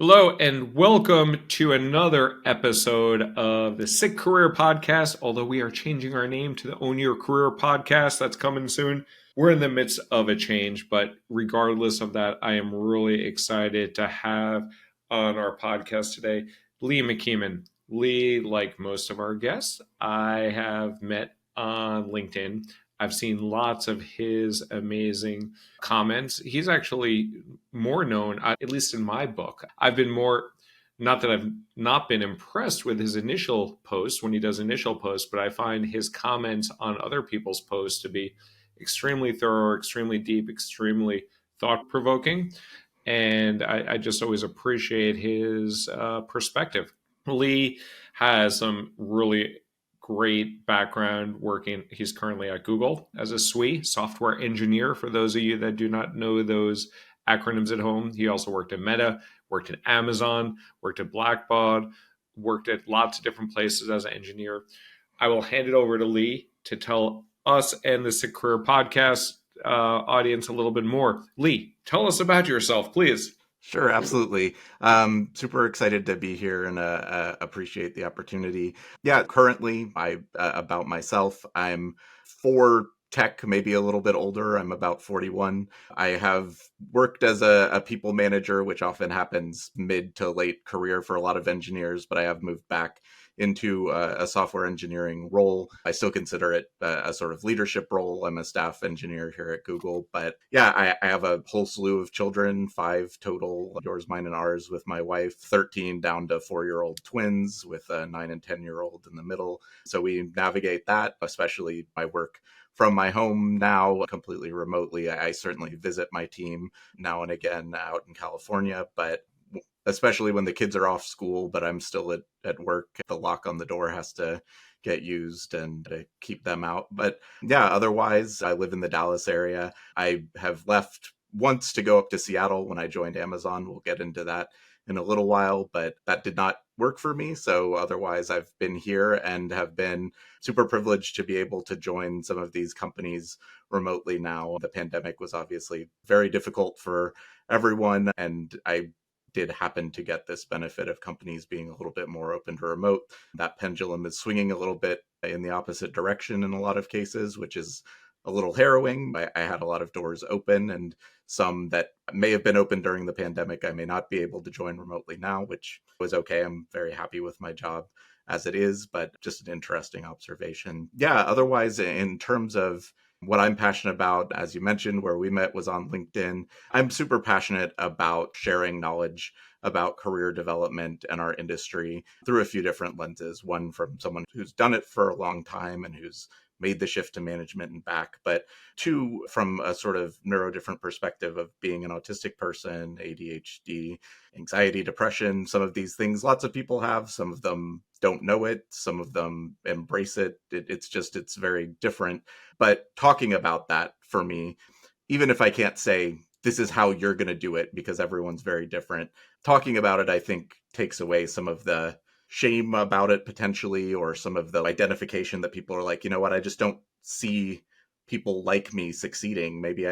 Hello, and welcome to another episode of the Sick Career Podcast. Although we are changing our name to the Own Your Career Podcast, that's coming soon. We're in the midst of a change, but regardless of that, I am really excited to have on our podcast today Lee McKeeman. Lee, like most of our guests, I have met on LinkedIn. I've seen lots of his amazing comments. He's actually more known, at least in my book. I've been more, not that I've not been impressed with his initial posts when he does initial posts, but I find his comments on other people's posts to be extremely thorough, extremely deep, extremely thought provoking. And I just always appreciate his perspective. Lee has some really great background working. He's currently at Google as a SWE, software engineer. For those of you that do not know those acronyms at home, he also worked at Meta, worked at Amazon, worked at Blackbaud, worked at lots of different places as an engineer. I will hand it over to Lee to tell us and the Sick Career Podcast audience a little bit more. Lee, tell us about yourself, please. Sure, absolutely. Super excited to be here and appreciate the opportunity. Yeah, currently, about myself, I'm for tech, maybe a little bit older. I'm about 41. I have worked as a people manager, which often happens mid to late career for a lot of engineers, but I have moved back into a software engineering role. I still consider it a sort of leadership role. I'm a staff engineer here at Google. But yeah, I have a whole slew of children, 5 total, yours, mine, and ours, with my wife, 13 down to 4-year-old twins with a 9 and 10-year-old in the middle. So we navigate that, especially my work from my home now completely remotely. I certainly visit my team now and again out in California, but especially when the kids are off school, but I'm still at work, the lock on the door has to get used and to keep them out. But yeah, otherwise, I live in the Dallas area. I have left once to go up to Seattle when I joined Amazon. We'll get into that in a little while, but that did not work for me. So otherwise, I've been here and have been super privileged to be able to join some of these companies remotely now. The pandemic was obviously very difficult for everyone, and I did happen to get this benefit of companies being a little bit more open to remote. That pendulum is swinging a little bit in the opposite direction in a lot of cases, which is a little harrowing. I had a lot of doors open, and some that may have been open during the pandemic, I may not be able to join remotely now, which was okay. I'm very happy with my job as it is, but just an interesting observation. Yeah, otherwise, in terms of what I'm passionate about, as you mentioned, where we met was on LinkedIn. I'm super passionate about sharing knowledge about career development and our industry through a few different lenses. One from someone who's done it for a long time and who's made the shift to management and back, but two, from a sort of neurodifferent perspective of being an autistic person, ADHD, anxiety, depression, some of these things lots of people have. Some of them don't know it. Some of them embrace it. It's very different. But talking about that for me, even if I can't say this is how you're going to do it because everyone's very different, talking about it, I think, takes away some of the shame about it potentially, or some of the identification that people are like, you know what, I just don't see people like me succeeding. Maybe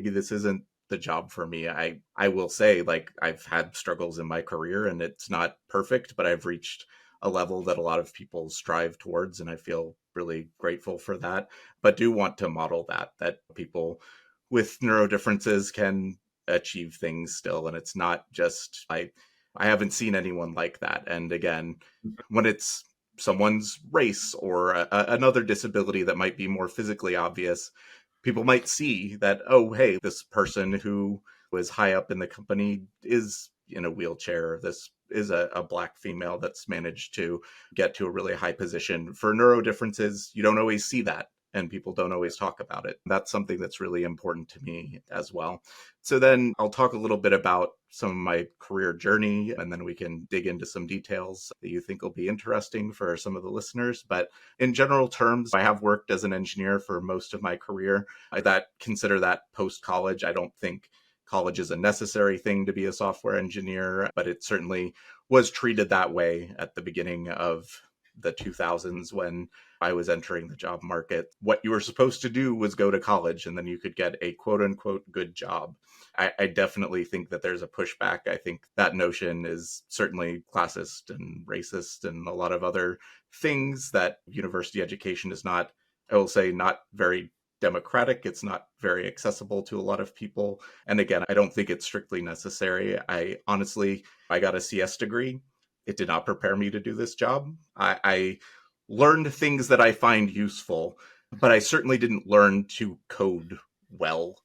this isn't the job for me. I will say, like, I've had struggles in my career and it's not perfect, but I've reached a level that a lot of people strive towards, and I feel really grateful for that. But do want to model that people with neurodifferences can achieve things still, and it's not just I haven't seen anyone like that. And again, when it's someone's race or another disability that might be more physically obvious, people might see that, oh, hey, this person who was high up in the company is in a wheelchair. This is a Black female that's managed to get to a really high position. For neurodifferences, you don't always see that, and people don't always talk about it. That's something that's really important to me as well. So then I'll talk a little bit about some of my career journey, and then we can dig into some details that you think will be interesting for some of the listeners. But in general terms, I have worked as an engineer for most of my career. I consider that post-college. I don't think college is a necessary thing to be a software engineer, but it certainly was treated that way at the beginning of the 2000s when I was entering the job market. What you were supposed to do was go to college and then you could get a quote unquote good job. I definitely think that there's a pushback. I think that notion is certainly classist and racist and a lot of other things that university education is not, I will say, not very democratic. It's not very accessible to a lot of people. And again, I don't think it's strictly necessary. I got a CS degree. It did not prepare me to do this job. I learned things that I find useful, but I certainly didn't learn to code well.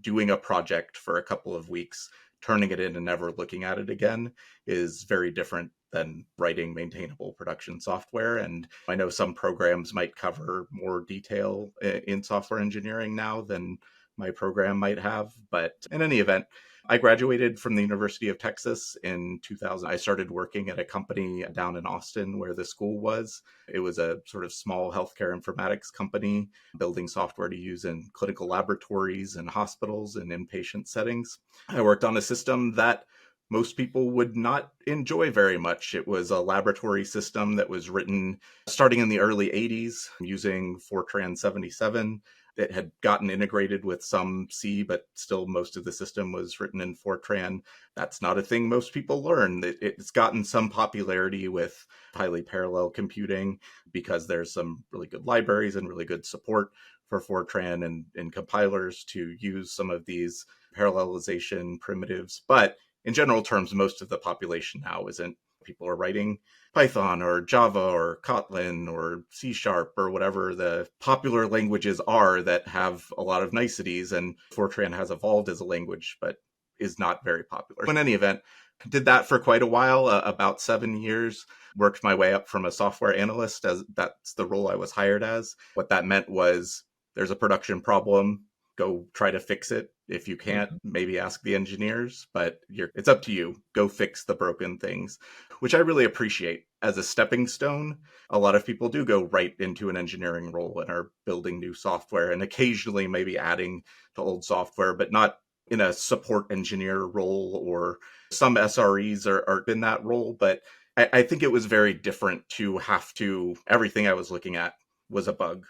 Doing a project for a couple of weeks, turning it in and never looking at it again is very different than writing maintainable production software. And I know some programs might cover more detail in software engineering now than my program might have. But in any event, I graduated from the University of Texas in 2000. I started working at a company down in Austin where the school was. It was a sort of small healthcare informatics company building software to use in clinical laboratories and hospitals and inpatient settings. I worked on a system that most people would not enjoy very much. It was a laboratory system that was written starting in the early 80s using Fortran 77. It had gotten integrated with some C, but still most of the system was written in Fortran. That's not a thing most people learn. It's gotten some popularity with highly parallel computing because there's some really good libraries and really good support for Fortran and compilers to use some of these parallelization primitives. But in general terms, most of the population now isn't. People are writing Python or Java or Kotlin or C# or whatever the popular languages are that have a lot of niceties. And Fortran has evolved as a language, but is not very popular. In any event, did that for quite a while, about 7 years, worked my way up from a software analyst, as that's the role I was hired as. What that meant was there's a production problem, go try to fix it. If you can't, maybe ask the engineers, but it's up to you. Go fix the broken things, which I really appreciate. As a stepping stone, a lot of people do go right into an engineering role and are building new software and occasionally maybe adding to old software, but not in a support engineer role, or some SREs are in that role. But I think it was very different to have to, everything I was looking at was a bug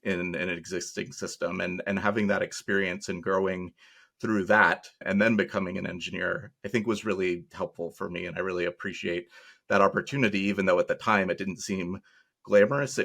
in an existing system, and having that experience and growing through that and then becoming an engineer, I think was really helpful for me. And I really appreciate that opportunity, even though at the time it didn't seem glamorous.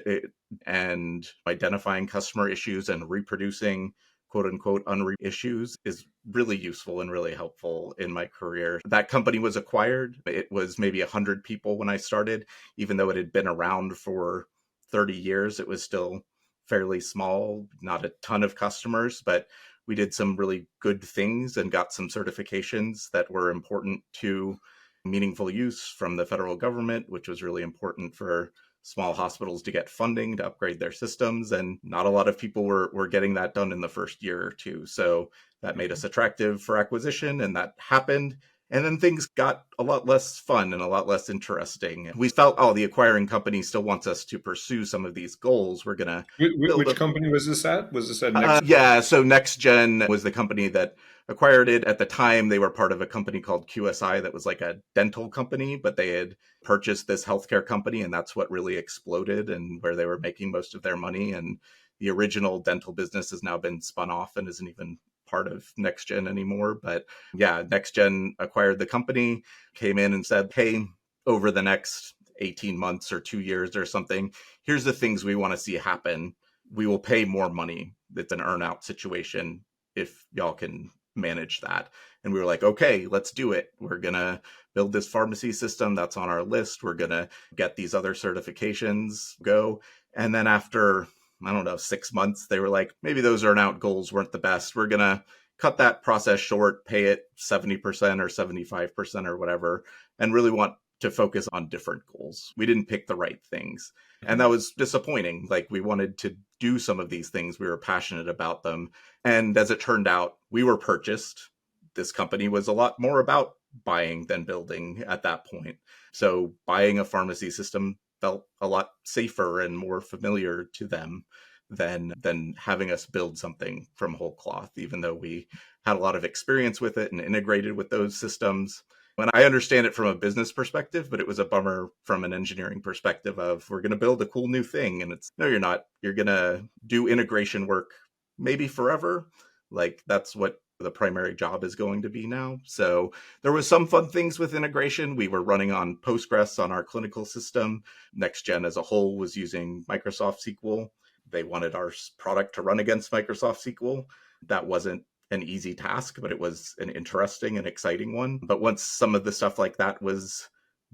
And identifying customer issues and reproducing quote unquote issues is really useful and really helpful in my career. That company was acquired. It was maybe 100 people when I started. Even though it had been around for 30 years, it was still fairly small, not a ton of customers, but we did some really good things and got some certifications that were important to meaningful use from the federal government, which was really important for small hospitals to get funding to upgrade their systems. And not a lot of people were getting that done in the first year or two. So that made us attractive for acquisition, and that happened. And then things got a lot less fun and a lot less interesting. We felt, oh, the acquiring company still wants us to pursue some of these goals. We're going to build Which company was this at? Was this at Next? Yeah, so NextGen was the company that acquired it. At the time, they were part of a company called QSI that was like a dental company, but they had purchased this healthcare company, and that's what really exploded and where they were making most of their money. And the original dental business has now been spun off and isn't even part of NextGen anymore. But yeah, NextGen acquired the company, came in and said, hey, over the next 18 months or 2 years or something, here's the things we want to see happen. We will pay more money. It's an earn-out situation if y'all can manage that. And we were like, okay, let's do it. We're going to build this pharmacy system that's on our list. We're going to get these other certifications, go. And then after, I don't know, 6 months, they were like, maybe those earn-out goals weren't the best. We're going to cut that process short, pay it 70% or 75% or whatever, and really want to focus on different goals. We didn't pick the right things. And that was disappointing. Like, we wanted to do some of these things. We were passionate about them. And as it turned out, we were purchased. This company was a lot more about buying than building at that point. So buying a pharmacy system felt a lot safer and more familiar to them than having us build something from whole cloth, even though we had a lot of experience with it and integrated with those systems. And I understand it from a business perspective, but it was a bummer from an engineering perspective of we're going to build a cool new thing. And it's no, you're not. You're going to do integration work maybe forever. Like that's what the primary job is going to be now. So there was some fun things with integration. We were running on Postgres on our clinical system. NextGen as a whole was using Microsoft SQL. They wanted our product to run against Microsoft SQL. That wasn't an easy task, but it was an interesting and exciting one. But once some of the stuff like that was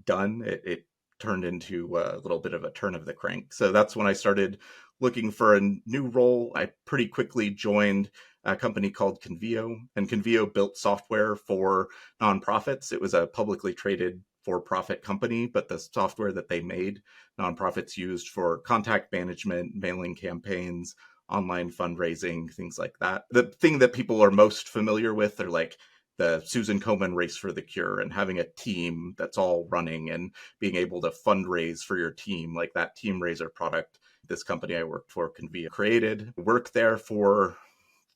done, it turned into a little bit of a turn of the crank. So that's when I started looking for a new role. I pretty quickly joined a company called Convio, and Convio built software for nonprofits. It was a publicly traded for-profit company, but the software that they made, nonprofits used for contact management, mailing campaigns, online fundraising, things like that. The thing that people are most familiar with are like the Susan Komen Race for the Cure and having a team that's all running and being able to fundraise for your team, like that Team Raiser product this company I worked for, Convia, created. Worked there for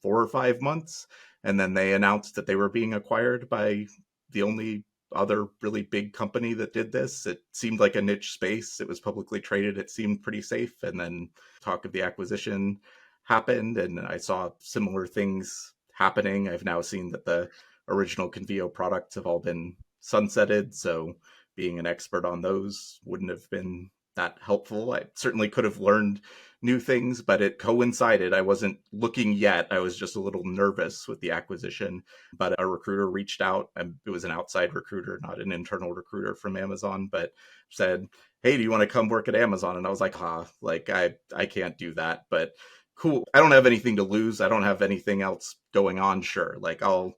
4 or 5 months, and then they announced that they were being acquired by the only other really big company that did this. It seemed like a niche space. It was publicly traded. It seemed pretty safe. And then talk of the acquisition happened, and I saw similar things happening. I've now seen that the original Convio products have all been sunsetted. So being an expert on those wouldn't have been that helpful. I certainly could have learned new things, but it coincided. I wasn't looking yet. I was just a little nervous with the acquisition, but a recruiter reached out, and it was an outside recruiter, not an internal recruiter from Amazon, but said, "Hey, do you want to come work at Amazon?" And I was like, like I can't do that, but cool. I don't have anything to lose. I don't have anything else going on. Sure. Like I'll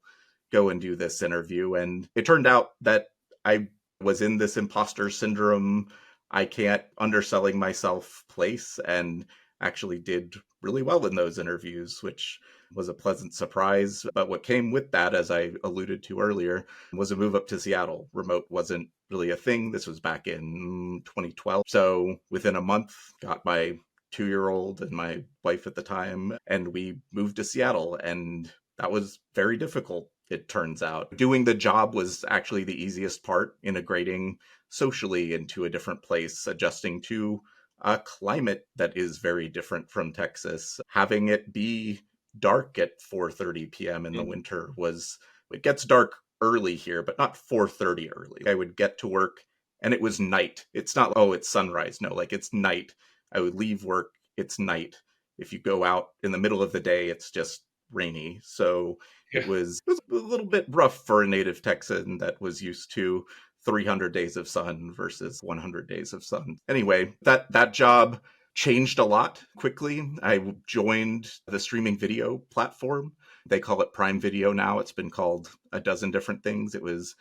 go and do this interview. And it turned out that I was in this imposter syndrome, I can't underselling myself place, and actually did really well in those interviews, which was a pleasant surprise. But what came with that, as I alluded to earlier, was a move up to Seattle. Remote wasn't really a thing. This was back in 2012. So within a month, got my 2-year-old and my wife at the time, and we moved to Seattle. And that was very difficult, it turns out. Doing the job was actually the easiest part, integrating socially into a different place, adjusting to a climate that is very different from Texas. Having it be dark at 4:30 p.m. in the winter it gets dark early here, but not 4:30 early. I would get to work and it was night. It's not, oh, it's sunrise. No, like it's night. I would leave work, it's night. If you go out in the middle of the day, it's just rainy. So Yeah. it was a little bit rough for a native Texan that was used to 300 days of sun versus 100 days of sun. Anyway, that job changed a lot quickly. I joined the streaming video platform. They call it Prime Video now. It's been called a dozen different things. It was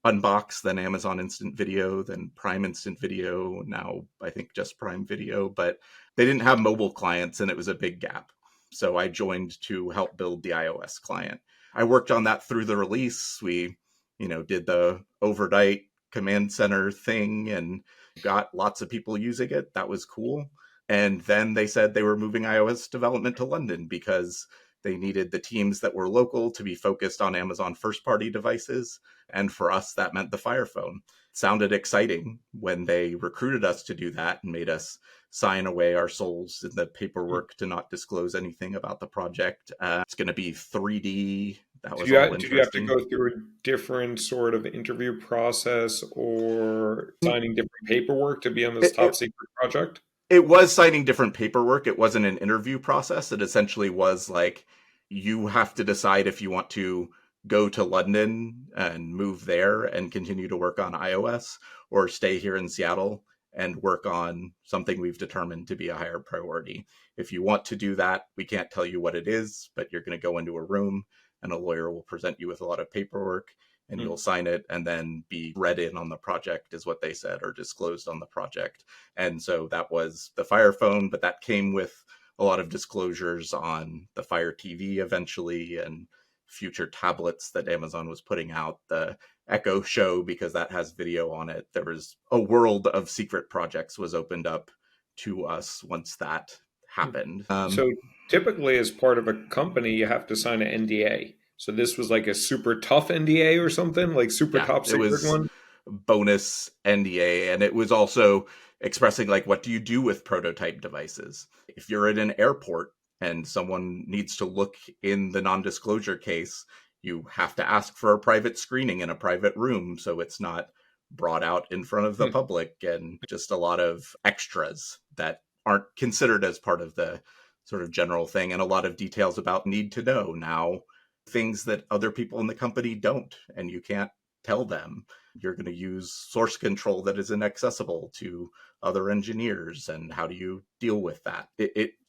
Unbox, then Amazon Instant Video, then Prime Instant Video, now I think just Prime Video, but they didn't have mobile clients and it was a big gap. So I joined to help build the iOS client. I worked on that through the release. We, did the overnight command center thing and got lots of people using it. That was cool. And then they said they were moving iOS development to London because they needed the teams that were local to be focused on Amazon first-party devices. And for us, that meant the Fire Phone. It sounded exciting when they recruited us to do that and made us sign away our souls in the paperwork to not disclose anything about the project. It's going to be 3D. That was all Did you have to interesting. go through a different sort of interview process or signing different paperwork to be on this It, top it, secret project? it was signing different paperwork. It wasn't an interview process. It essentially was like you have to decide if you want to go to London and move there and continue to work on iOS, or stay here in Seattle and work on something we've determined to be a higher priority. If you want to do that, we can't tell you what it is, but you're going to go into a room and a lawyer will present you with a lot of paperwork and you'll sign it and then be read in on the project, is what they said, or disclosed on the project. And so that was the Fire Phone, but that came with a lot of disclosures on the Fire TV eventually, and future tablets that Amazon was putting out, the Echo Show, because that has video on it. There was a world of secret projects was opened up to us once that happened. So typically, as part of a company, you have to sign an NDA. So this was like a super tough NDA or something, like super Yeah, top it secret was one. bonus NDA, and it was also expressing like, what do you do with prototype devices? If you're at an airport and someone needs to look in the non-disclosure case, you have to ask for a private screening in a private room so it's not brought out in front of the Hmm. public, and just a lot of extras that aren't considered as part of the sort of general thing, and a lot of details about need to know now, things that other people in the company don't, and you can't tell them. You're going to use source control that is inaccessible to other engineers, and how do you deal with that?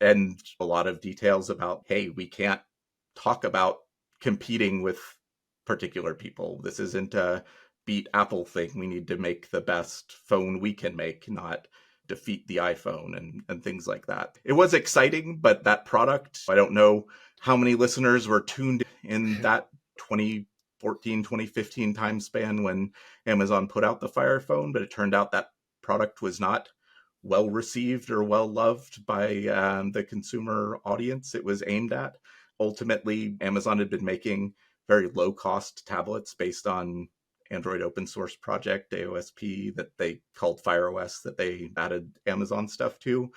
And a lot of details about, hey, we can't talk about competing with particular people. This isn't a beat Apple thing. We need to make the best phone we can make, not defeat the iPhone, and things like that. It was exciting, but that product, I don't know how many listeners were tuned in that 2014, 2015 time span when Amazon put out the Fire Phone, but it turned out that product was not well received or well loved by the consumer audience it was aimed at. Ultimately, Amazon had been making very low cost tablets based on Android open source project, AOSP, that they called Fire OS, that they added Amazon stuff to.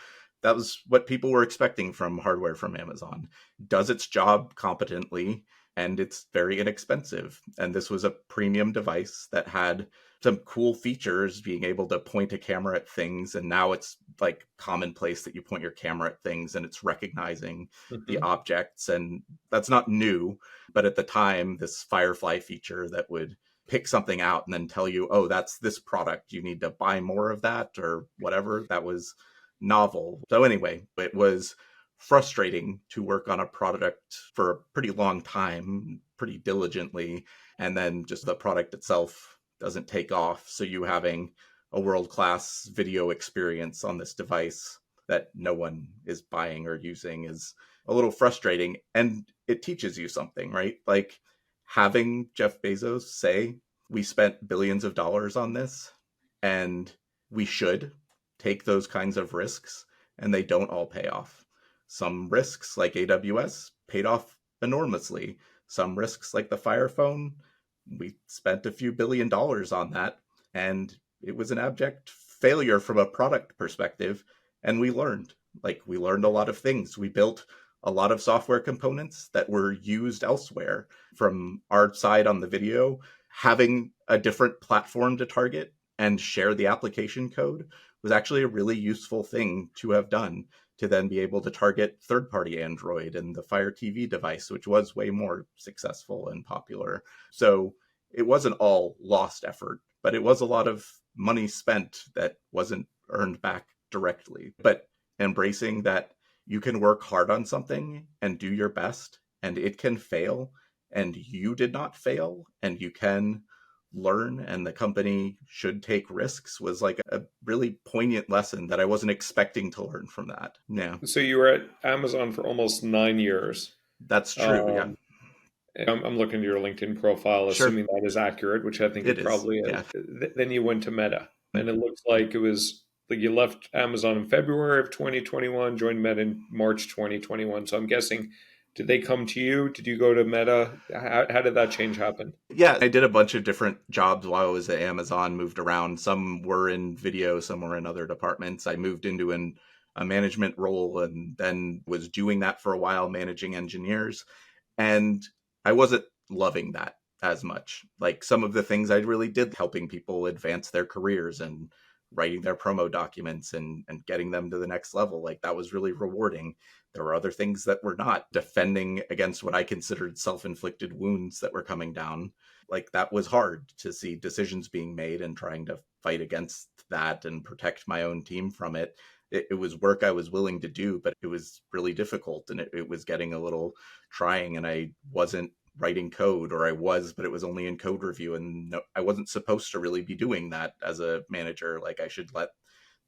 That was what people were expecting from hardware from Amazon. Does its job competently, and it's very inexpensive. And this was a premium device that had some cool features, being able to point a camera at things. And now it's like commonplace that you point your camera at things and it's recognizing the Hmm. objects. And that's not new. But at the time, this Firefly feature that would pick something out and then tell you, oh, that's this product, you need to buy more of that or whatever, that was novel. So anyway, it was frustrating to work on a product for a pretty long time, pretty diligently, and then just the product itself doesn't take off. So you having a world-class video experience on this device that no one is buying or using is a little frustrating. And it teaches you something, right? Like having Jeff Bezos say, we spent billions of dollars on this, and we should take those kinds of risks, and they don't all pay off. Some risks, like AWS, paid off enormously. Some risks, like the Fire Phone, we spent a few $1 billion on that, and it was an abject failure from a product perspective. And we learned, we learned a lot of things. We built a lot of software components that were used elsewhere. From our side on the video, having a different platform to target and share the application code was actually a really useful thing to have done, to then be able to target third-party Android and the Fire TV device, which was way more successful and popular. So it wasn't all lost effort, but it was a lot of money spent that wasn't earned back directly. But embracing that you can work hard on something and do your best, and it can fail, and you did not fail, and you can learn, and the company should take risks, was like a really poignant lesson that I wasn't expecting to learn from that. Yeah, So you were at Amazon for almost 9 years. that's true. Yeah, Um, I'm looking at your LinkedIn profile, sure. assuming that is accurate, which I think It it is. probably Yeah. is. Then you went to Meta, and it looks like it was like you left Amazon in February of 2021, joined Meta in March 2021. So I'm guessing, did they come to you? Did you go to Meta? How did that change happen? Yeah, I did a bunch of different jobs while I was at Amazon, moved around. Some were in video, some were in other departments. I moved into a management role and then was doing that for a while, managing engineers. And I wasn't loving that as much. Like some of the things I really did, helping people advance their careers and writing their promo documents and getting them to the next level. Like that was really rewarding. There were other things that were not, defending against what I considered self-inflicted wounds that were coming down. Like that was hard to see decisions being made and trying to fight against that and protect my own team from it. It was work I was willing to do, but it was really difficult, and it was getting a little trying, and I wasn't writing code, or I was, but it was only in code review, and no, I wasn't supposed to really be doing that as a manager. Like I should let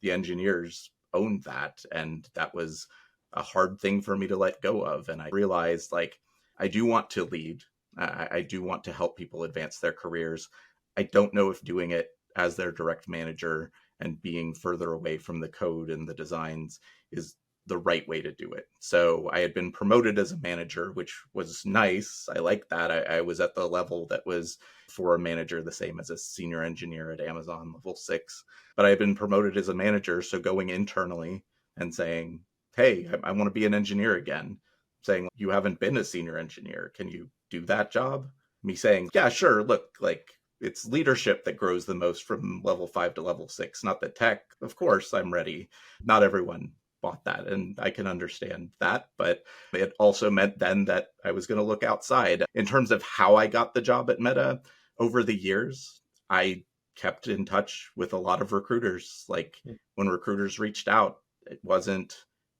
the engineers own that, and that was a hard thing for me to let go of. And I realized, like, I do want to lead. I do want to help people advance their careers. I don't know if doing it as their direct manager and being further away from the code and the designs is the right way to do it. So I had been promoted as a manager, which was nice. I liked that. I was at the level that was for a manager, the same as a senior engineer at Amazon, level 6. But I had been promoted as a manager. So going internally and saying, hey, I want to be an engineer again, saying, you haven't been a senior engineer. Can you do that job? Me saying, yeah, sure. Look, like, it's leadership that grows the most from level 5 to level 6, not the tech. Of course, I'm ready. Not everyone bought that, and I can understand that, but it also meant then that I was going to look outside. In terms of how I got the job at Meta over the years, I kept in touch with a lot of recruiters. Like, when recruiters reached out, it wasn't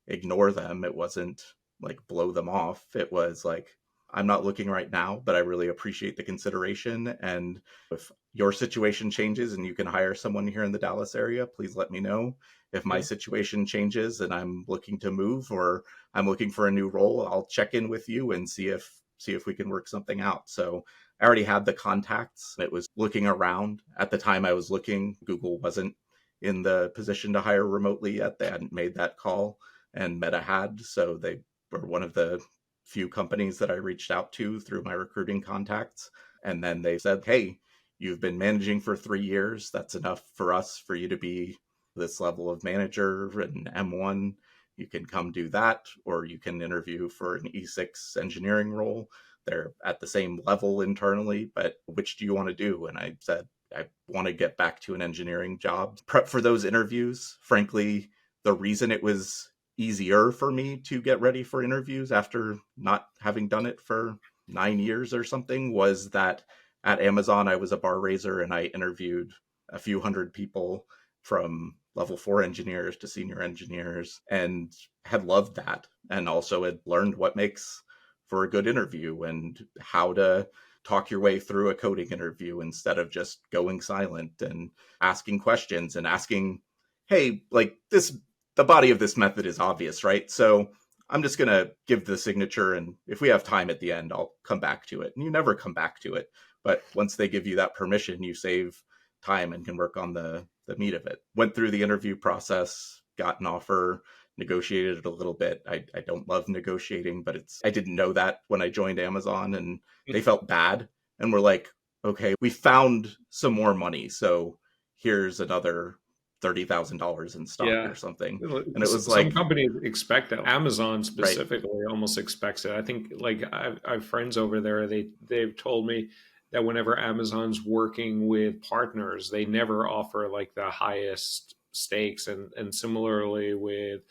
ignore them, it wasn't like blow them off. It was like, I'm not looking right now, but I really appreciate the consideration. And if your situation changes and you can hire someone here in the Dallas area, please let me know. If my situation changes and I'm looking to move or I'm looking for a new role, I'll check in with you and see if we can work something out. So I already had the contacts. It was looking around. At the time I was looking, Google wasn't in the position to hire remotely yet. They hadn't made that call, and Meta had. So they were one of the few companies that I reached out to through my recruiting contacts. And then they said, hey, you've been managing for 3 years. That's enough for us for you to be this level of manager and M1. You can come do that, or you can interview for an E6 engineering role. They're at the same level internally, but which do you want to do? And I said, I want to get back to an engineering job. Prep for those interviews. Frankly, the reason it was easier for me to get ready for interviews after not having done it for 9 years or something was that at Amazon, I was a bar raiser and I interviewed a few hundred people from level 4 engineers to senior engineers and had loved that, and also had learned what makes for a good interview and how to talk your way through a coding interview instead of just going silent and asking questions and asking, hey, like this, the body of this method is obvious, right? So I'm just going to give the signature, and if we have time at the end, I'll come back to it. And you never come back to it. But once they give you that permission, you save time and can work on the meat of it. Went through the interview process, got an offer, negotiated it a little bit. I don't love negotiating, but I didn't know that when I joined Amazon, and they felt bad and were like, okay, we found some more money. So here's another $30,000 in stock or something. And it was some like, companies expect that. Amazon right, specifically almost expects it. I think, like, I have friends over there. They've told me that whenever Amazon's working with partners, they never offer like the highest stakes, and similarly with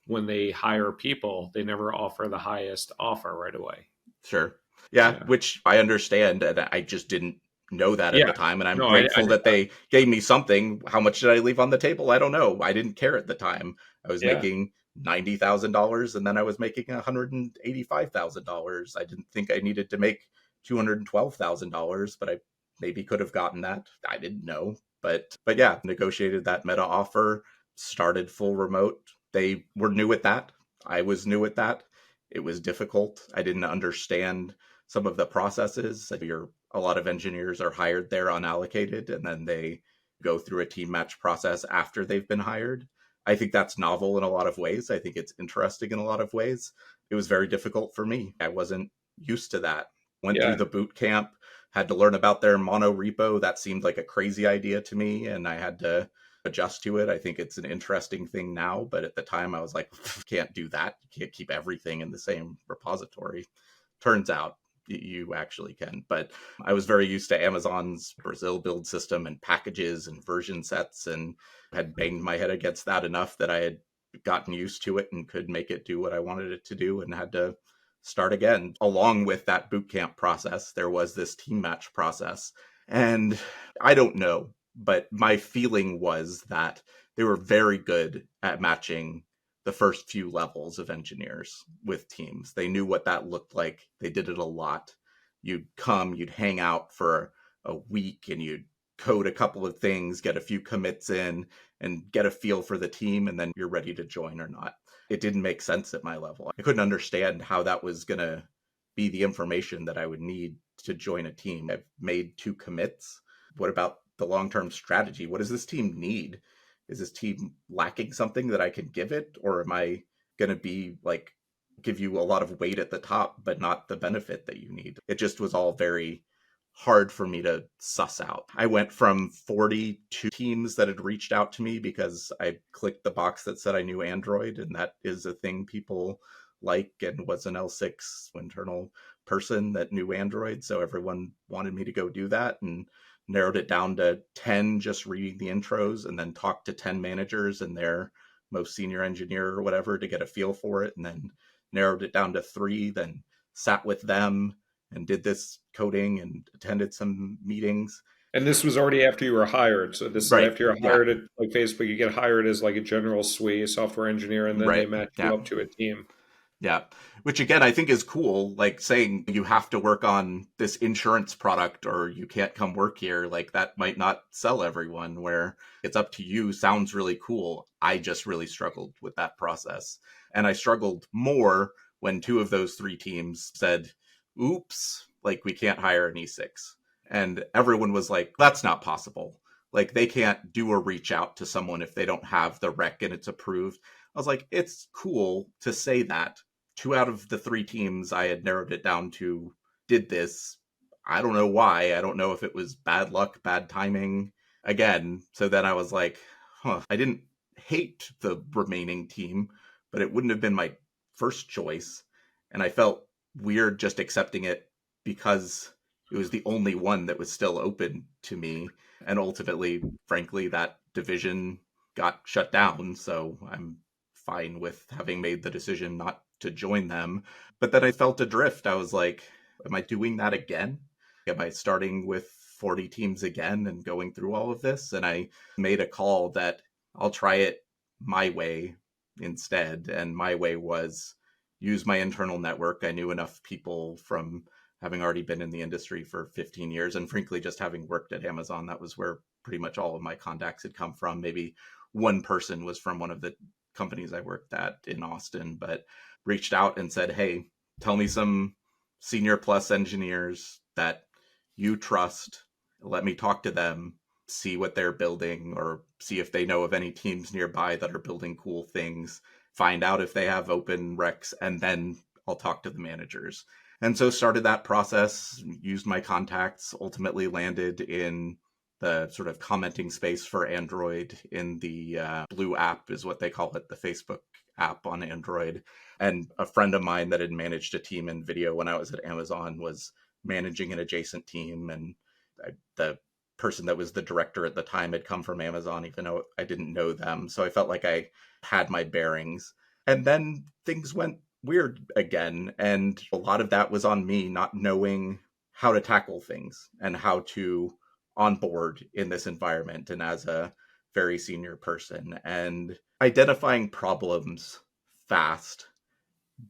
when they hire people, they never offer the highest offer right away. sure. Yeah, Yeah. which I understand. And I just didn't know that at Yeah. the time. And I'm No, grateful that they gave me something. How much did I leave on the table? I don't know. I didn't care at the time. I was yeah. making $90,000 and then I was making $185,000. I didn't think I needed to make $212,000, but I maybe could have gotten that. I didn't know. But yeah, negotiated that Meta offer, started full remote. They were new at that. I was new at that. It was difficult. I didn't understand some of the processes. A lot of engineers are hired there unallocated, and then they go through a team match process after they've been hired. I think that's novel in a lot of ways. I think it's interesting in a lot of ways. It was very difficult for me. I wasn't used to that. Went through Yeah. the boot camp, had to learn about their mono repo. That seemed like a crazy idea to me, and I had to adjust to it. I think it's an interesting thing now, but at the time I was like, can't do that. You can't keep everything in the same repository. Turns out you actually can. But I was very used to Amazon's Brazil build system and packages and version sets, and had banged my head against that enough that I had gotten used to it and could make it do what I wanted it to do, and had to start again. Along with that bootcamp process, there was this team match process. And I don't know, but my feeling was that they were very good at matching the first few levels of engineers with teams. They knew what that looked like. They did it a lot. You'd come, you'd hang out for a week, and you'd code a couple of things, get a few commits in, and get a feel for the team, and then you're ready to join or not. It didn't make sense at my level. I couldn't understand how that was going to be the information that I would need to join a team. I've made 2 commits. What about the long-term strategy? What does this team need? Is this team lacking something that I can give it? Or am I going to be like give you a lot of weight at the top, but not the benefit that you need. It just was all very hard for me to suss out. I went from 42 teams that had reached out to me because I clicked the box that said I knew Android, and that is a thing people like, and was an L6 internal person that knew Android. So everyone wanted me to go do that, and narrowed it down to 10 just reading the intros, and then talked to 10 managers and their most senior engineer or whatever to get a feel for it, and then narrowed it down to 3, then sat with them and did this coding and attended some meetings. And this was already after you were hired. So this is Right. after you're Yeah. hired at like Facebook. You get hired as like a general SWE, software engineer, and then they Right. match you Yeah. up to a team. Yeah. Which again, I think is cool. Like saying you have to work on this insurance product or you can't come work here. Like that might not sell everyone, where it's up to you. Sounds really cool. I just really struggled with that process. And I struggled more when 2 of those 3 teams said, oops, like we can't hire an E6. And everyone was like, that's not possible. Like they can't do a reach out to someone if they don't have the rec and it's approved. I was like, it's cool to say that. 2 out of the 3 teams I had narrowed it down to did this. I don't know why. I don't know if it was bad luck, bad timing again. So then I was like, I didn't hate the remaining team, but it wouldn't have been my first choice. And I felt weird just accepting it because it was the only one that was still open to me. And ultimately, frankly, that division got shut down. So I'm fine with having made the decision not to join them. But then I felt adrift. I was like, am I doing that again? Am I starting with 40 teams again and going through all of this? And I made a call that I'll try it my way instead. And my way was use my internal network. I knew enough people from having already been in the industry for 15 years. And frankly, just having worked at Amazon, that was where pretty much all of my contacts had come from. Maybe one person was from one of the companies I worked at in Austin, but reached out and said, hey, tell me some senior plus engineers that you trust. Let me talk to them, see what they're building, or see if they know of any teams nearby that are building cool things, find out if they have open recs, and then I'll talk to the managers. And so started that process, used my contacts, ultimately landed in the sort of commenting space for Android in the Blue app is what they call it, the Facebook app on Android. And a friend of mine that had managed a team in video when I was at Amazon was managing an adjacent team. And the person that was the director at the time had come from Amazon, even though I didn't know them. So I felt like I had my bearings. And then things went weird again. And a lot of that was on me not knowing how to tackle things and how to on board in this environment and as a very senior person, and identifying problems fast,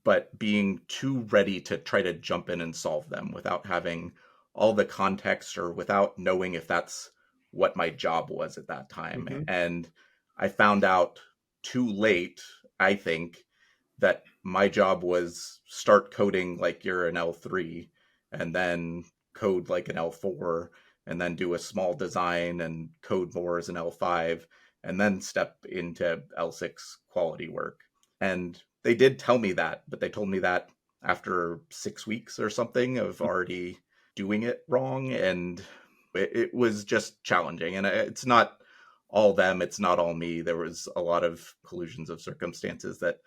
but being too ready to try to jump in and solve them without having all the context or without knowing if that's what my job was at that time. Mm-hmm. And I found out too late, I think, that my job was start coding like you're an L3 and then code like an L4 and then do a small design and code more as an L5 and then step into L6 quality work. And they did tell me that, but they told me that after 6 weeks or something of already doing it wrong. And it was just challenging. And it's not all them, it's not all me. There was a lot of collusions of circumstances that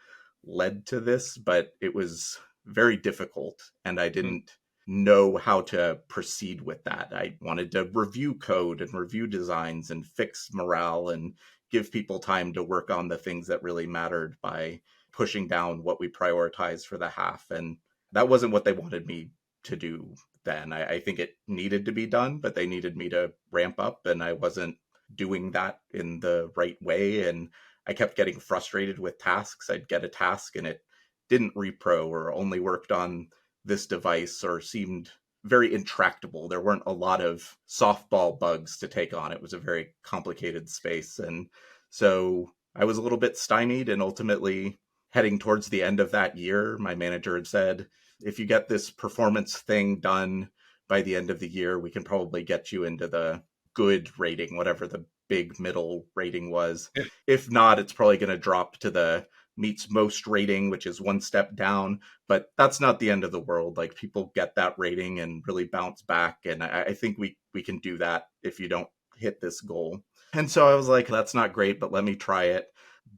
led to this, but it was very difficult. And I didn't know how to proceed with that. I wanted to review code and review designs and fix morale and give people time to work on the things that really mattered by pushing down what we prioritized for the half. And that wasn't what they wanted me to do then. I think it needed to be done, but they needed me to ramp up, and I wasn't doing that in the right way. And I kept getting frustrated with tasks. I'd get a task and it didn't repro or only worked on this device or seemed very intractable. There weren't a lot of softball bugs to take on. It was a very complicated space. And so I was a little bit stymied, and ultimately heading towards the end of that year, my manager had said, if you get this performance thing done by the end of the year, we can probably get you into the good rating, whatever the big middle rating was. Yeah. If not, it's probably going to drop to the meets most rating, which is one step down, but that's not the end of the world. Like people get that rating and really bounce back. And I think we can do that if you don't hit this goal. And so I was like, that's not great, but let me try it.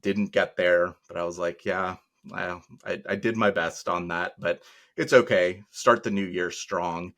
Didn't get there, but I was like, yeah, I did my best on that, but it's okay. Start the new year strong.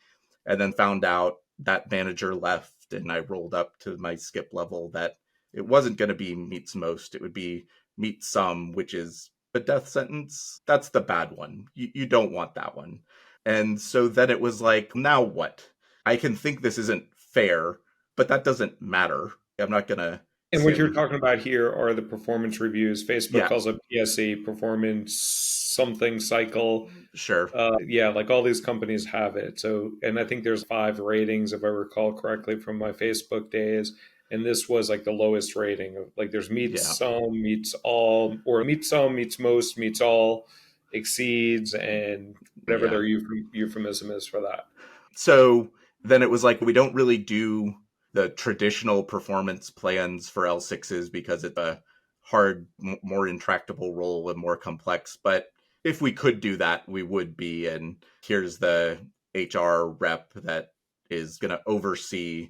And then found out that manager left and I rolled up to my skip level that it wasn't going to be meets most. It would be meet some, which is a death sentence. That's the bad one. You don't want that one. And so then it was like, now what? I can think this isn't fair, but that doesn't matter. I'm not going to And what sit you're and, talking about here are the performance reviews. Facebook yeah, calls it PSE, performance something cycle. sure. Yeah, like all these companies have it. So, and I think there's 5 ratings, if I recall correctly, from my Facebook days. And this was like the lowest rating of like there's meets Yeah, some, meets all, or meets some, meets most, meets all, exceeds, and whatever yeah. their euphemism is for that. So then it was like, we don't really do the traditional performance plans for L6s because it's a hard, more intractable role and more complex. But if we could do that, we would be. And here's the HR rep that is going to oversee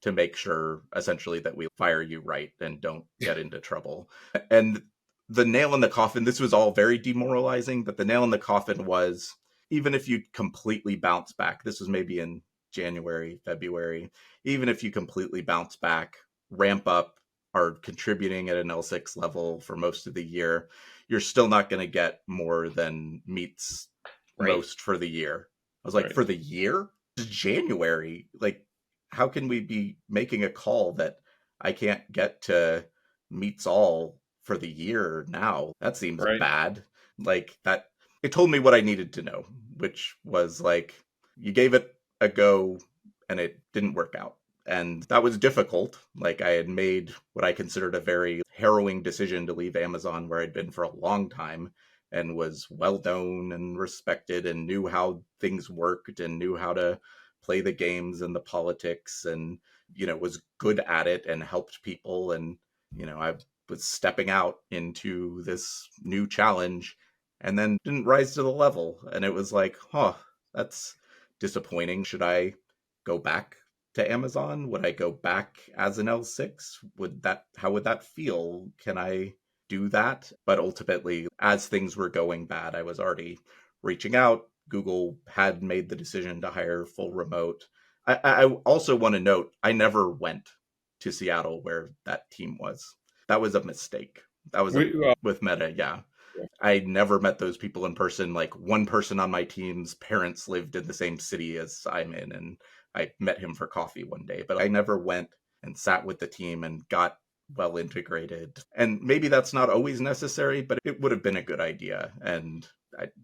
to make sure essentially that we fire you right and don't get into trouble. And the nail in the coffin, this was all very demoralizing, but the nail in the coffin was even if you completely bounce back, this was maybe in January, February, even if you completely bounce back, ramp up, are contributing at an L6 level for most of the year, you're still not going to get more than meets Right. most for the year. I was like, Right. for the year? It's January. Like, how can we be making a call that I can't get to meets all for the year now? That seems Right. bad. Like, that it told me what I needed to know, which was like, you gave it a go and it didn't work out. And that was difficult. Like, I had made what I considered a very harrowing decision to leave Amazon, where I'd been for a long time and was well known and respected and knew how things worked and knew how to play the games and the politics and, was good at it and helped people. And, I was stepping out into this new challenge and then didn't rise to the level. And it was like, that's disappointing. Should I go back to Amazon? Would I go back as an L6? How would that feel? Can I do that? But ultimately, as things were going bad, I was already reaching out. Google had made the decision to hire full remote. I also want to note, I never went to Seattle where that team was. That was a mistake. That was We, with Meta, yeah. I never met those people in person. Like, one person on my team's parents lived in the same city as I'm in, and I met him for coffee one day, but I never went and sat with the team and got well integrated. And maybe that's not always necessary, but it would have been a good idea. And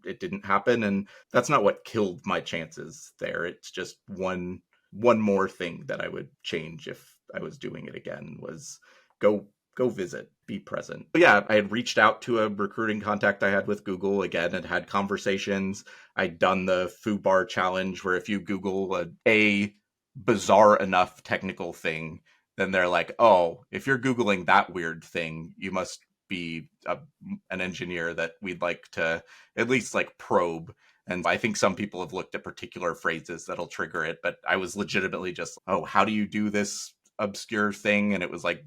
it didn't happen. And that's not what killed my chances there. It's just one more thing that I would change if I was doing it again was go visit, be present. But yeah, I had reached out to a recruiting contact I had with Google again and had conversations. I'd done the foo bar challenge where if you Google a bizarre enough technical thing, then they're like, oh, if you're Googling that weird thing, you must be an engineer that we'd like to at least like probe. And I think some people have looked at particular phrases that'll trigger it, but I was legitimately just, oh, how do you do this obscure thing? And it was like,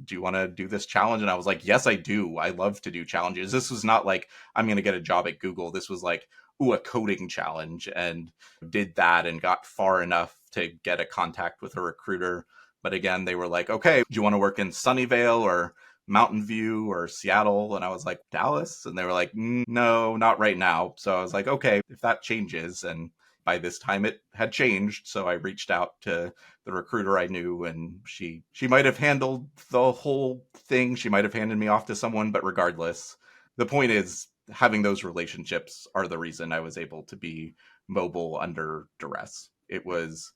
do you want to do this challenge? And I was like, yes, I do. I love to do challenges. This was not like, I'm going to get a job at Google. This was like, ooh, a coding challenge, and did that and got far enough to get a contact with a recruiter. But again, they were like, okay, do you want to work in Sunnyvale or Mountain View or Seattle? And I was like, Dallas? And they were like, no, not right now. So I was like, okay, if that changes. And by this time it had changed. So I reached out to the recruiter I knew, and she might have handled the whole thing. She might have handed me off to someone, but regardless, the point is having those relationships are the reason I was able to be mobile under duress. It was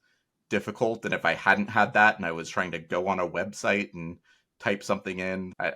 difficult, and if I hadn't had that and I was trying to go on a website and type something in, I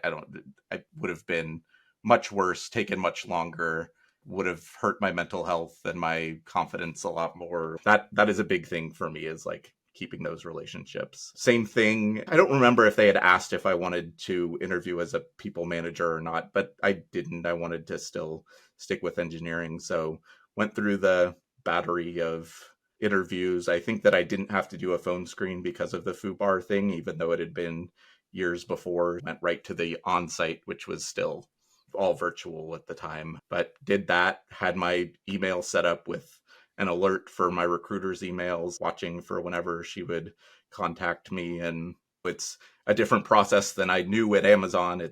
would have been much worse, taken much longer, would have hurt my mental health and my confidence a lot more. That is a big thing for me, is like keeping those relationships. Same thing. I don't remember if they had asked if I wanted to interview as a people manager or not, but I didn't. I wanted to still stick with engineering. So went through the battery of interviews. I think that I didn't have to do a phone screen because of the FUBAR thing, even though it had been years before. Went right to the on-site, which was still all virtual at the time, but did that, had my email set up with an alert for my recruiter's emails, watching for whenever she would contact me. And it's a different process than I knew at Amazon.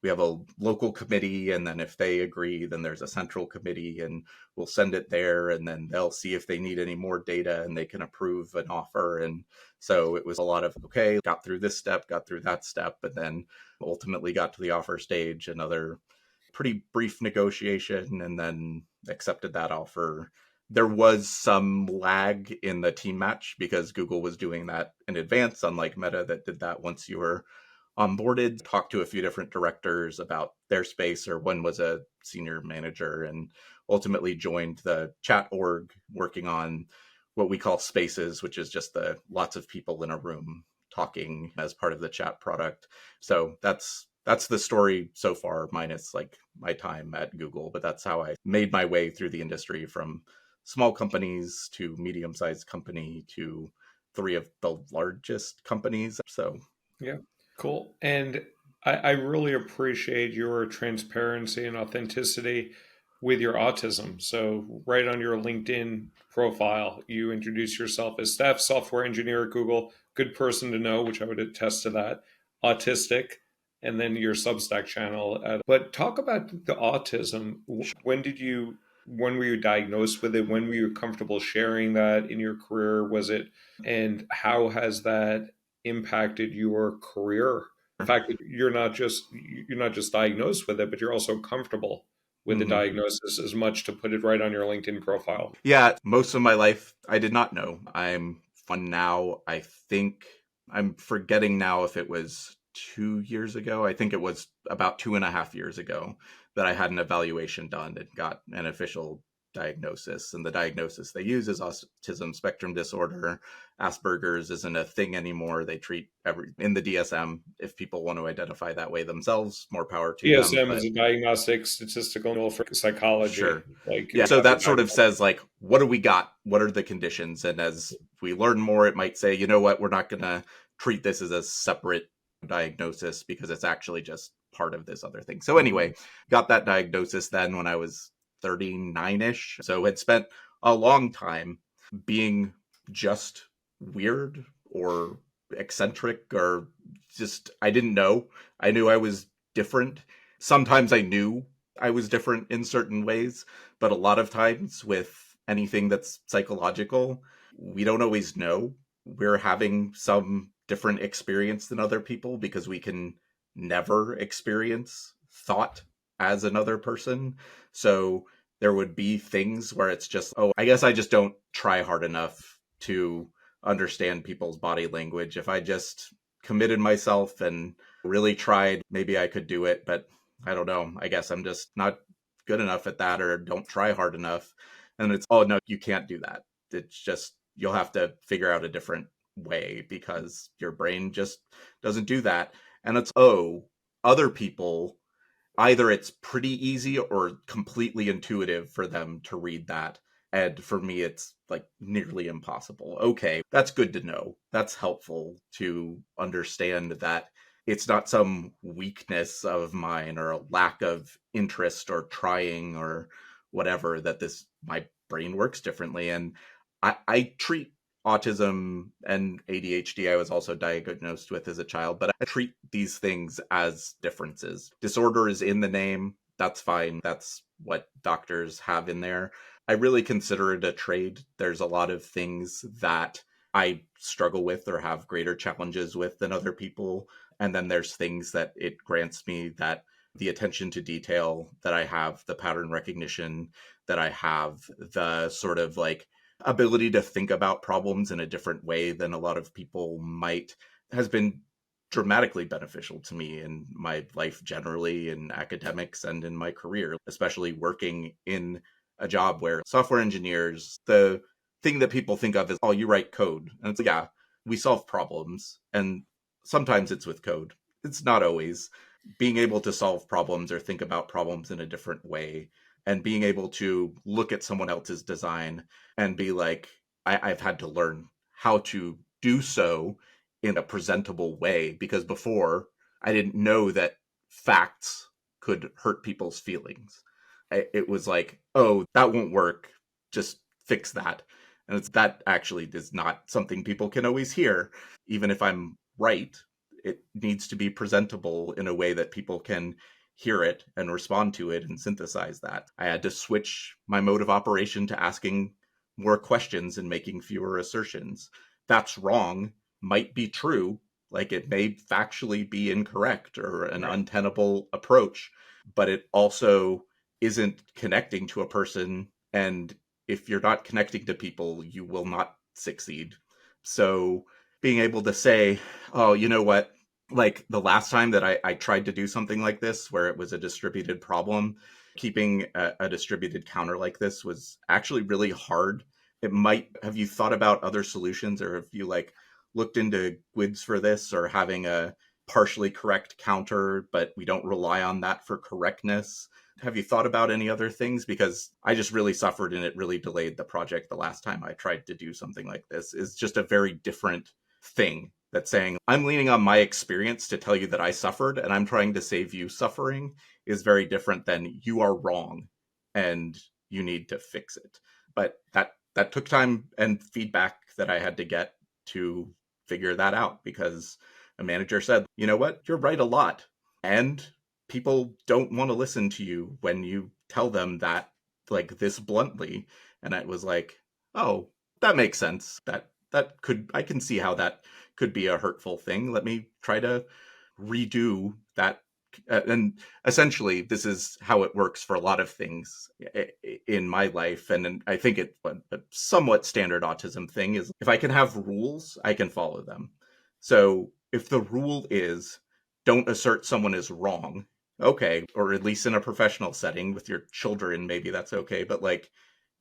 We have a local committee, and then if they agree, then there's a central committee, and we'll send it there, and then they'll see if they need any more data and they can approve an offer. And so it was a lot of, okay, got through this step, got through that step, and then ultimately got to the offer stage, another pretty brief negotiation, and then accepted that offer. There was some lag in the team match because Google was doing that in advance, unlike Meta that did that once you were onboarded. Talked to a few different directors about their space, or one was a senior manager, and ultimately joined the chat org working on what we call spaces, which is just the lots of people in a room talking as part of the chat product. So that's the story so far, minus like my time at Google. But that's how I made my way through the industry, from small companies to medium-sized company to three of the largest companies. So Yeah, cool. And I really appreciate your transparency and authenticity with your autism. So, right on your LinkedIn profile, you introduce yourself as staff software engineer at Google, good person to know, which I would attest to that, autistic, and then your Substack channel. But talk about the autism. When were you diagnosed with it? When were you comfortable sharing that in your career? And how has that impacted your career? The fact that you're not just diagnosed with it, but you're also comfortable with the mhm. diagnosis as much to put it right on your LinkedIn profile. Yeah, most of my life I did not know. I'm fun now. I think I'm forgetting now if it was 2 years ago. I think it was about 2.5 years ago that I had an evaluation done and got an official diagnosis. And the diagnosis they use is autism spectrum disorder. Asperger's isn't a thing anymore. They treat in the DSM. If people want to identify that way themselves, more power to them. DSM But is a diagnostic statistical tool for psychology. sure. Like Yeah. you So have to that sort of diagnose. says, like, what do we got? What are the conditions? And as we learn more, it might say, you know what, we're not going to treat this as a separate diagnosis because it's actually just part of this other thing. So anyway, got that diagnosis then when I was 39-ish. So had spent a long time being just weird or eccentric, or just, I didn't know. I knew I was different. Sometimes I knew I was different in certain ways, but a lot of times with anything that's psychological, we don't always know. We're having some different experience than other people because we can never experience thought as another person. So there would be things where it's just, oh, I guess I just don't try hard enough to understand people's body language. If I just committed myself and really tried, maybe I could do it, but I don't know. I guess I'm just not good enough at that, or don't try hard enough. And it's, oh, no, you can't do that. It's just, you'll have to figure out a different way because your brain just doesn't do that. And it's, oh, other people, either it's pretty easy or completely intuitive for them to read that. And for me, it's like nearly impossible. Okay, that's good to know. That's helpful to understand that it's not some weakness of mine or a lack of interest or trying or whatever, that my brain works differently. And I treat autism and ADHD, I was also diagnosed with as a child, but I treat these things as differences. Disorder is in the name. That's fine. That's what doctors have in there. I really consider it a trade. There's a lot of things that I struggle with or have greater challenges with than other people. And then there's things that it grants me, that the attention to detail that I have, the pattern recognition that I have, the sort of like ability to think about problems in a different way than a lot of people might, has been dramatically beneficial to me in my life generally, in academics and in my career, especially working in a job where software engineers, the thing that people think of is, oh, you write code. And it's like, yeah, we solve problems, and sometimes it's with code. It's not always. Being able to solve problems or think about problems in a different way, and being able to look at someone else's design and be like, I've had to learn how to do so in a presentable way, because before I didn't know that facts could hurt people's feelings. It was like, oh, that won't work. Just fix that. And that actually is not something people can always hear. Even if I'm right, it needs to be presentable in a way that people can hear it and respond to it and synthesize that. I had to switch my mode of operation to asking more questions and making fewer assertions. That's wrong, might be true, like it may factually be incorrect or an untenable approach, but it also isn't connecting to a person. And if you're not connecting to people, you will not succeed. So being able to say, oh, you know what? Like the last time that I tried to do something like this, where it was a distributed problem, keeping a distributed counter like this was actually really hard. Have you thought about other solutions, or have you like looked into GUIDs for this, or having a partially correct counter, but we don't rely on that for correctness? Have you thought about any other things? Because I just really suffered, and it really delayed the project the last time I tried to do something like this. Is just a very different thing. That's saying, I'm leaning on my experience to tell you that I suffered and I'm trying to save you suffering, is very different than you are wrong and you need to fix it. But that took time and feedback that I had to get to figure that out, because a manager said, you know what, you're right a lot. And people don't want to listen to you when you tell them that, like, this bluntly. And I was like, oh, that makes sense. I can see how that could be a hurtful thing. Let me try to redo that. And essentially, this is how it works for a lot of things in my life. And I think a somewhat standard autism thing is, if I can have rules, I can follow them. So if the rule is don't assert someone is wrong, okay, or at least in a professional setting with your children, maybe that's okay. But like,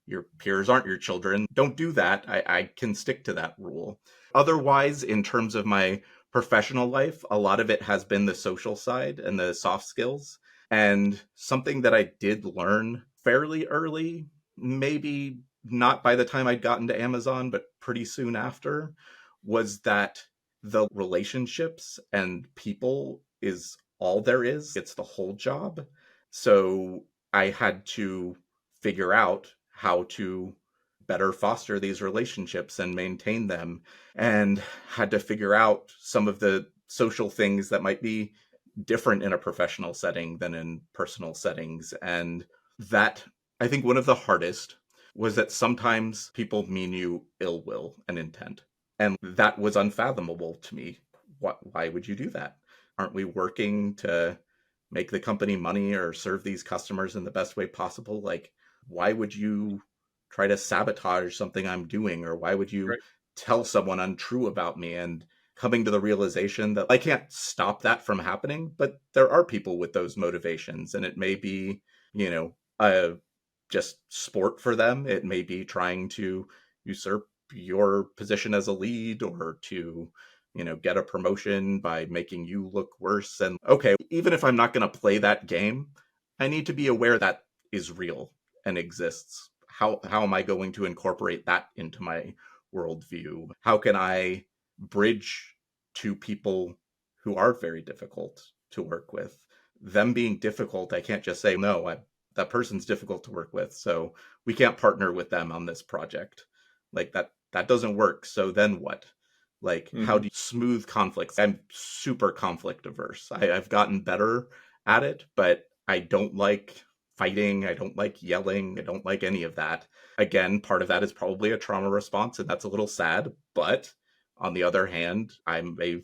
your peers aren't your children, don't do that. I can stick to that rule. Otherwise, in terms of my professional life, a lot of it has been the social side and the soft skills. And something that I did learn fairly early, maybe not by the time I'd gotten to Amazon, but pretty soon after, was that the relationships and people is all there is. It's the whole job. So I had to figure out how to better foster these relationships and maintain them, and had to figure out some of the social things that might be different in a professional setting than in personal settings. And that, I think one of the hardest was that sometimes people mean you ill will and intent. And that was unfathomable to me. Why would you do that? Aren't we working to make the company money or serve these customers in the best way possible? Like, why would you try to sabotage something I'm doing? Or why would you tell someone untrue about me? And coming to the realization that I can't stop that from happening, but there are people with those motivations, and it may be, just sport for them. It may be trying to usurp your position as a lead, or to, get a promotion by making you look worse. And okay, even if I'm not going to play that game, I need to be aware that is real and exists. How am I going to incorporate that into my worldview? How can I bridge to people who are very difficult to work with? Them being difficult, I can't just say, no, that person's difficult to work with, so we can't partner with them on this project. Like, that doesn't work. So then what? Like, how do you smooth conflicts? I'm super conflict averse. I've gotten better at it, but I don't like fighting. I don't like yelling. I don't like any of that. Again, part of that is probably a trauma response, and that's a little sad. But on the other hand, I'm a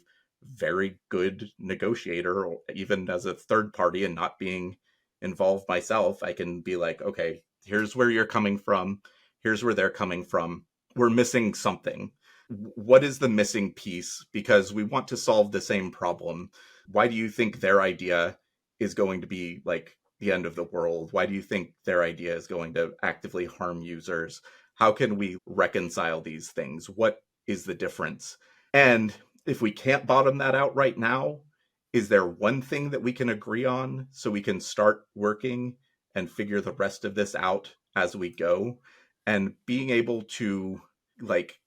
very good negotiator, or even as a third party and not being involved myself. I can be like, okay, here's where you're coming from. Here's where they're coming from. We're missing something. What is the missing piece? Because we want to solve the same problem. Why do you think their idea is going to be like the end of the world? Why do you think their idea is going to actively harm users? How can we reconcile these things? What is the difference? And if we can't bottom that out right now, is there one thing that we can agree on so we can start working and figure the rest of this out as we go? And being able to like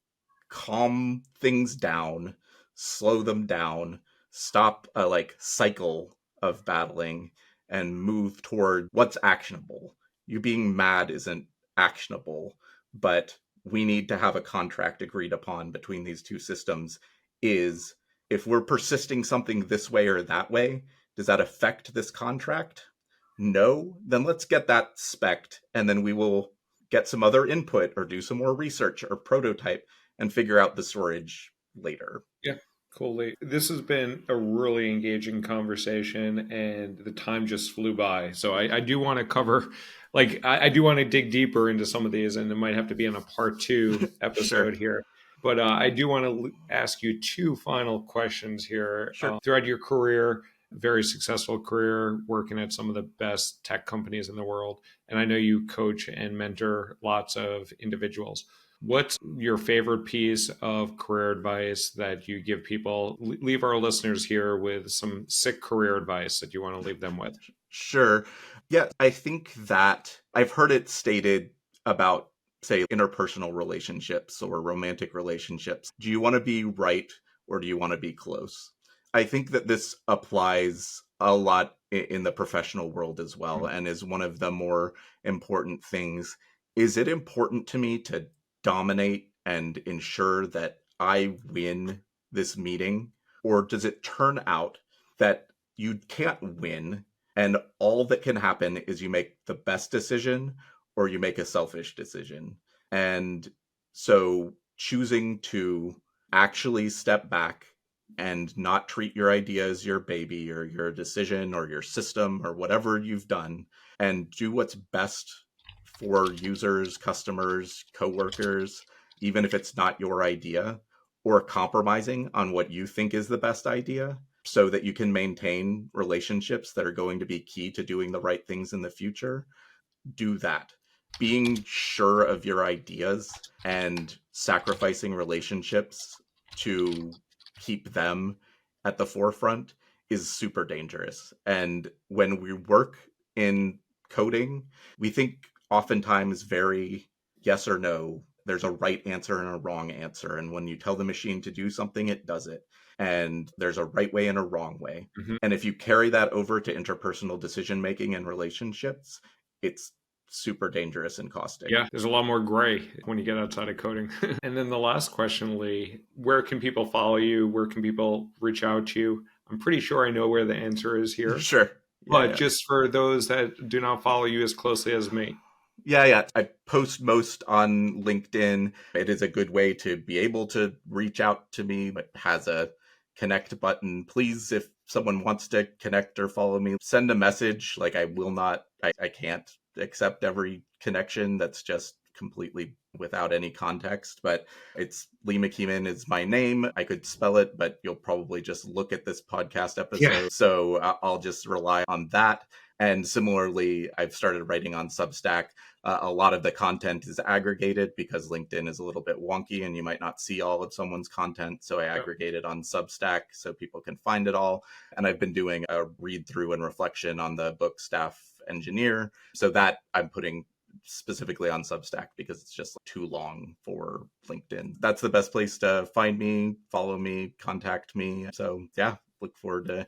calm things down, slow them down, stop a like cycle of battling and move toward what's actionable. You being mad isn't actionable, but we need to have a contract agreed upon between these two systems. Is if we're persisting something this way or that way, does that affect this contract? No, then let's get that spec'd and then we will get some other input or do some more research or prototype and figure out the storage later. Yeah, cool. Lee. This has been a really engaging conversation, and the time just flew by. So I do want to cover, I do want to dig deeper into some of these, and it might have to be on a part two Sure, episode here. But I do want to ask you two final questions here. sure. Throughout your career, very successful career, working at some of the best tech companies in the world, and I know you coach and mentor lots of individuals. What's your favorite piece of career advice that you give people? Leave our listeners here with some sick career advice that you want to leave them with. Sure. Yeah, I think that I've heard it stated about, say, interpersonal relationships or romantic relationships. Do you want to be right or do you want to be close? I think that this applies a lot in the professional world as well and is one of the more important things. Is it important to me to dominate and ensure that I win this meeting? Or does it turn out that you can't win and all that can happen is you make the best decision or you make a selfish decision? And so choosing to actually step back and not treat your idea as your baby or your decision or your system or whatever you've done and do what's best for users, customers, coworkers, even if it's not your idea, or compromising on what you think is the best idea so that you can maintain relationships that are going to be key to doing the right things in the future. Do that. Being sure of your ideas and sacrificing relationships to keep them at the forefront is super dangerous. And when we work in coding, we think oftentimes very yes or no. There's a right answer and a wrong answer. And when you tell the machine to do something, it does it. And there's a right way and a wrong way. Mhm. And if you carry that over to interpersonal decision making and relationships, it's super dangerous and caustic. Yeah, there's a lot more gray when you get outside of coding. And then the last question, Lee, where can people follow you? Where can people reach out to you? I'm pretty sure I know where the answer is here, Sure. Yeah, but yeah. just for those that do not follow you as closely as me. Yeah, yeah. I post most on LinkedIn. It is a good way to be able to reach out to me. It has a connect button. Please, if someone wants to connect or follow me, send a message. Like I will not, I can't accept every connection that's just completely without any context. But it's Lee McKeeman is my name. I could spell it, but you'll probably just look at this podcast Yeah. episode. So I'll just rely on that. And similarly, I've started writing on Substack. A lot of the content is aggregated because LinkedIn is a little bit wonky and you might not see all of someone's content. So I aggregate it on Substack so people can find it all. And I've been doing a read through and reflection on the book Staff Engineer. So that I'm putting specifically on Substack because it's just too long for LinkedIn. That's the best place to find me, follow me, contact me. So yeah, look forward to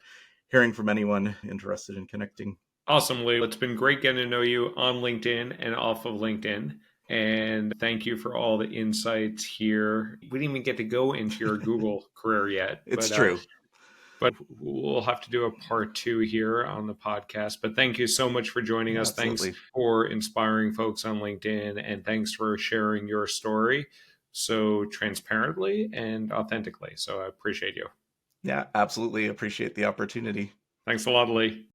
hearing from anyone interested in connecting. Awesome, Lee. It's been great getting to know you on LinkedIn and off of LinkedIn. And thank you for all the insights here. We didn't even get to go into your Google career yet, It's true. but we'll have to do a part two here on the podcast. But thank you so much for joining Yeah, us. Thanks absolutely. for inspiring folks on LinkedIn, and thanks for sharing your story so transparently and authentically. So I appreciate you. Yeah, absolutely. Appreciate the opportunity. Thanks a lot, Lee.